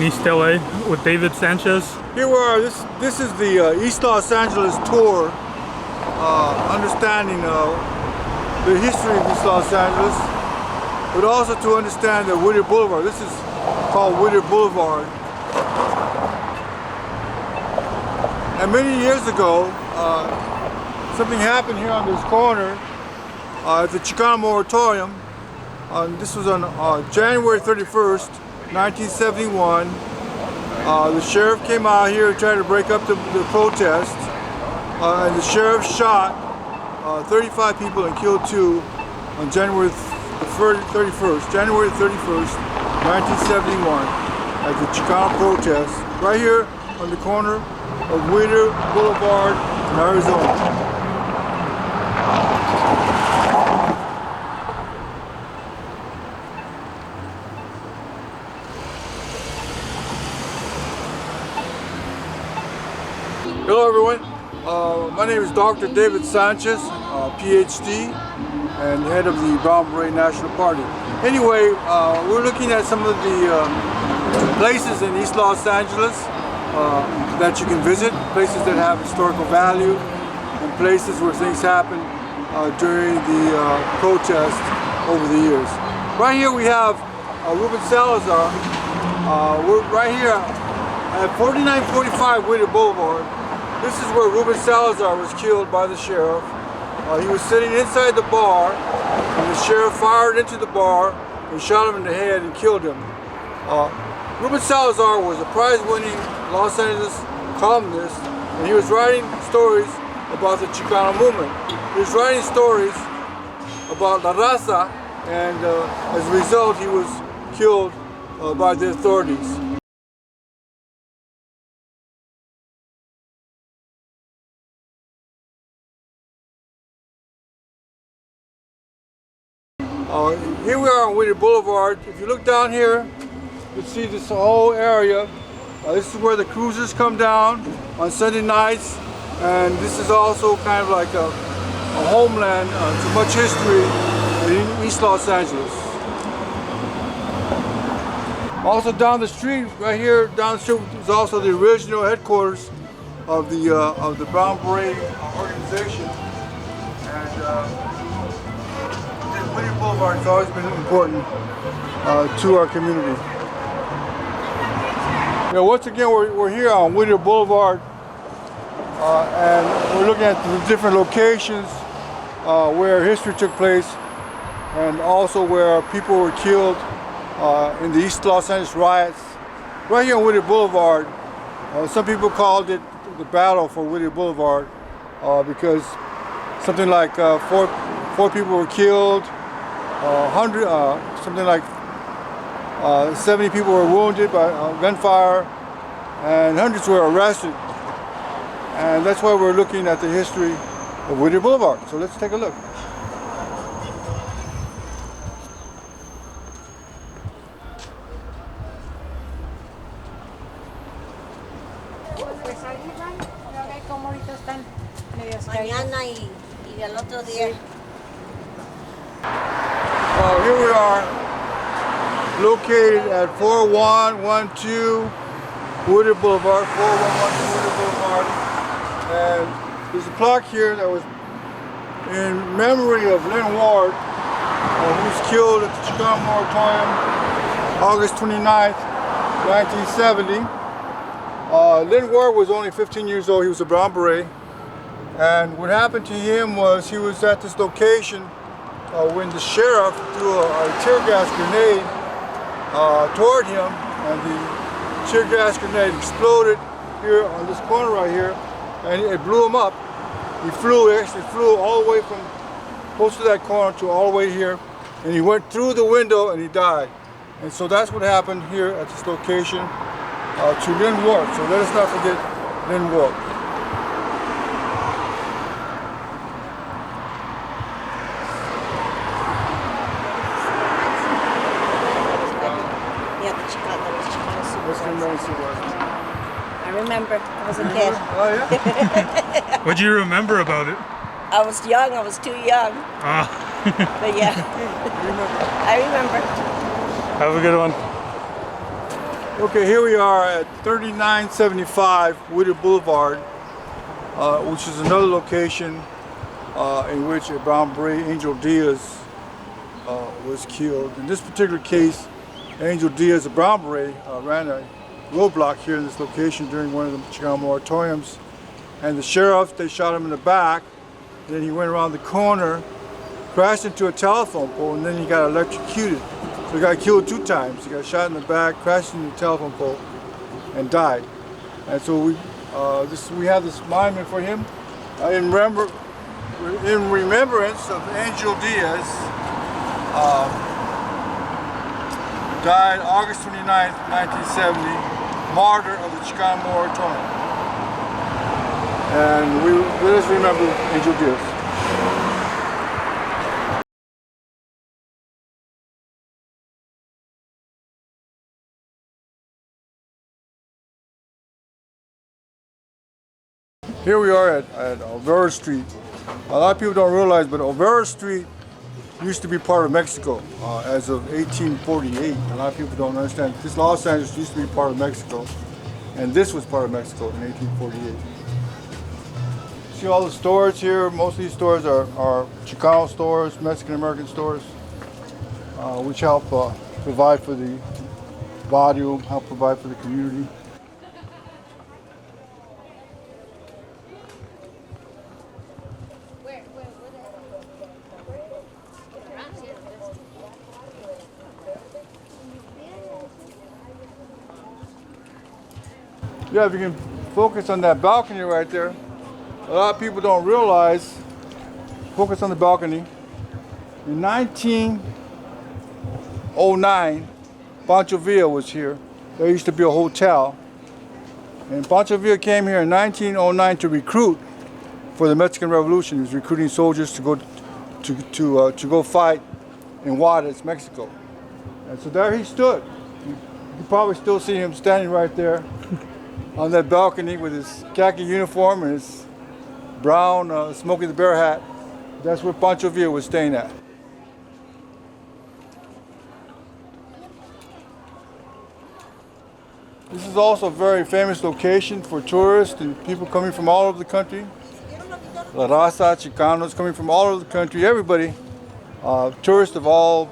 in East LA with David Sanchez. Here we are. This is the East Los Angeles tour, understanding the history of East Los Angeles, but also to understand the Whittier Boulevard. This is called Whittier Boulevard. And many years ago, something happened here on this corner at the Chicano moratorium. This was on January 31st, 1971. The sheriff came out here and tried to break up the protest, and the sheriff shot 35 people and killed 2 on January 31st, 1971, at the Chicano protest, right here on the corner of Whittier Boulevard in Arizona. Hello everyone, my name is Dr. David Sanchez, PhD, and head of the Brown Beret National Party. Anyway, we're looking at some of the places in East Los Angeles that you can visit, places that have historical value, and places where things happen during the protest over the years. Right here we have Ruben Salazar. We're right here at 4945 Whittier Boulevard. This is where Ruben Salazar was killed by the sheriff. He was sitting inside the bar, and the sheriff fired into the bar and shot him in the head and killed him. Ruben Salazar was a prize-winning Los Angeles columnist, and he was writing stories about the Chicano movement. He was writing stories about La Raza, and as a result, he was killed by the authorities. Here we are on Whittier Boulevard. If you look down here, you see this whole area. This is where the cruisers come down on Sunday nights, and this is also kind of like a homeland to much history in East Los Angeles. Also down the street, right here down the street, is also the original headquarters of the Brown Beret organization. And Whittier Boulevard has always been important to our community. Once again, we're here on Whittier Boulevard, and we're looking at the different locations where history took place, and also where people were killed in the East Los Angeles riots. Right here on Whittier Boulevard, some people called it the battle for Whittier Boulevard because something like four people were killed, something like 70 people were wounded by gunfire, and hundreds were arrested. And that's why we're looking at the history of Whittier Boulevard. So let's take a look. Mañana y el otro día. Here we are, located at 4112 Whittier Boulevard, 4112 Whittier Boulevard. And there's a plaque here that was in memory of Lynn Ward, who was killed at the Chicano moratorium August 29th, 1970. Lynn Ward was only 15 years old. He was a Brown Beret. And what happened to him was he was at this location when the sheriff threw a tear gas grenade toward him, and the tear gas grenade exploded here on this corner right here, and it blew him up. He actually flew all the way from close to that corner to all the way here, and he went through the window and he died. And so that's what happened here at this location to Lynn Ward. So let us not forget Lynn Ward. I remember, I was a kid. Oh yeah? What do you remember about it? I was young, I was too young. Ah. But yeah, I remember. Have a good one. Okay, here we are at 3975 Whittier Boulevard, which is another location in which a Brown Beret, Angel Diaz, was killed. In this particular case, Angel Diaz, a Brown Beret, ran a roadblock here in this location during one of the Chicano moratoriums. And the sheriff, they shot him in the back. Then he went around the corner, crashed into a telephone pole, and then he got electrocuted. So he got killed 2 times. He got shot in the back, crashed into the telephone pole, and died. And so we have this monument for him in remembrance of Angel Diaz. Died August 29th, 1970, martyr of the Chicano moratorium. And let us remember Angel Diaz. Here we are at Olvera Street. A lot of people don't realize, but Olvera Street used to be part of Mexico as of 1848. A lot of people don't understand. This Los Angeles used to be part of Mexico, and this was part of Mexico in 1848. See all the stores here. Most of these stores are Chicano stores, Mexican-American stores, which help provide for the barrio, help provide for the community. Yeah, if you can focus on that balcony right there. A lot of people don't realize, focus on the balcony. In 1909, Pancho Villa was here. There used to be a hotel. And Pancho Villa came here in 1909 to recruit for the Mexican Revolution. He was recruiting soldiers to go go fight in Juarez, Mexico. And so there he stood. You can probably still see him standing right there on that balcony with his khaki uniform and his brown Smokey the Bear hat. That's where Pancho Villa was staying at. This is also a very famous location for tourists and people coming from all over the country. La Raza, Chicanos coming from all over the country. Everybody, tourists of all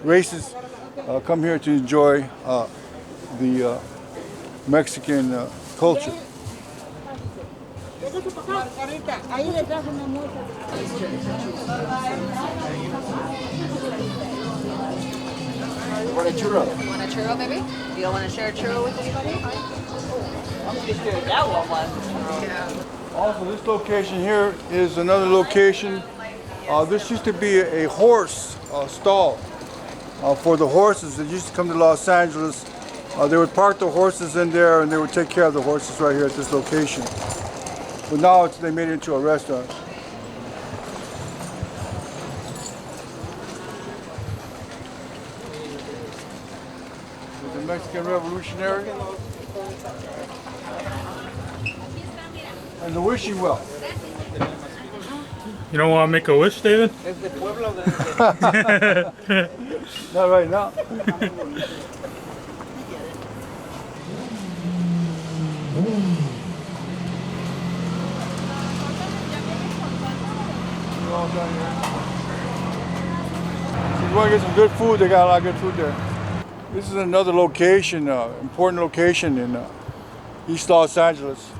races, come here to enjoy the Mexican culture. Want a churro? Want a churro, baby? You don't want to share a churro with anybody? I'm just doing that one. Yeah. Also, this location here is another location. This used to be a horse stall for the horses that used to come to Los Angeles. They would park the horses in there and they would take care of the horses right here at this location. But now they made it into a restaurant. The Mexican Revolutionary and the wishing well. You don't want to make a wish, David? Not right now. If you want to get some good food, they got a lot of good food there. This is another location, important location in East Los Angeles,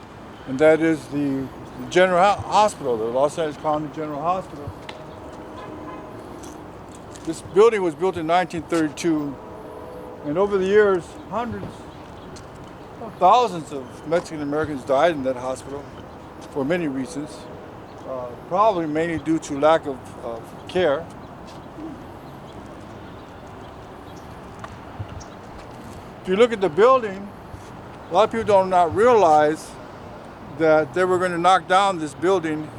and that is the General Hospital, the Los Angeles County General Hospital. This building was built in 1932, and over the years, hundreds, thousands of Mexican Americans died in that hospital for many reasons, probably mainly due to lack of care. If you look at the building, a lot of people do not realize that they were going to knock down this building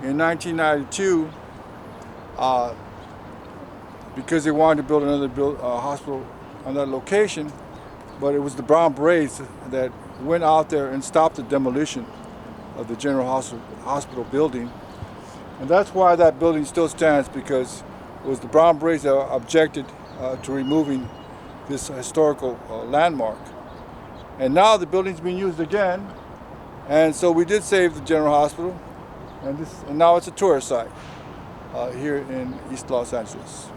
in 1992 because they wanted to build another hospital on that location, but it was the Brown Berets that went out there and stopped the demolition of the General Hospital building. And that's why that building still stands, because it was the Brown Berets that objected to removing this historical landmark. And now the building's being used again. And so we did save the General Hospital. And now it's a tourist site here in East Los Angeles.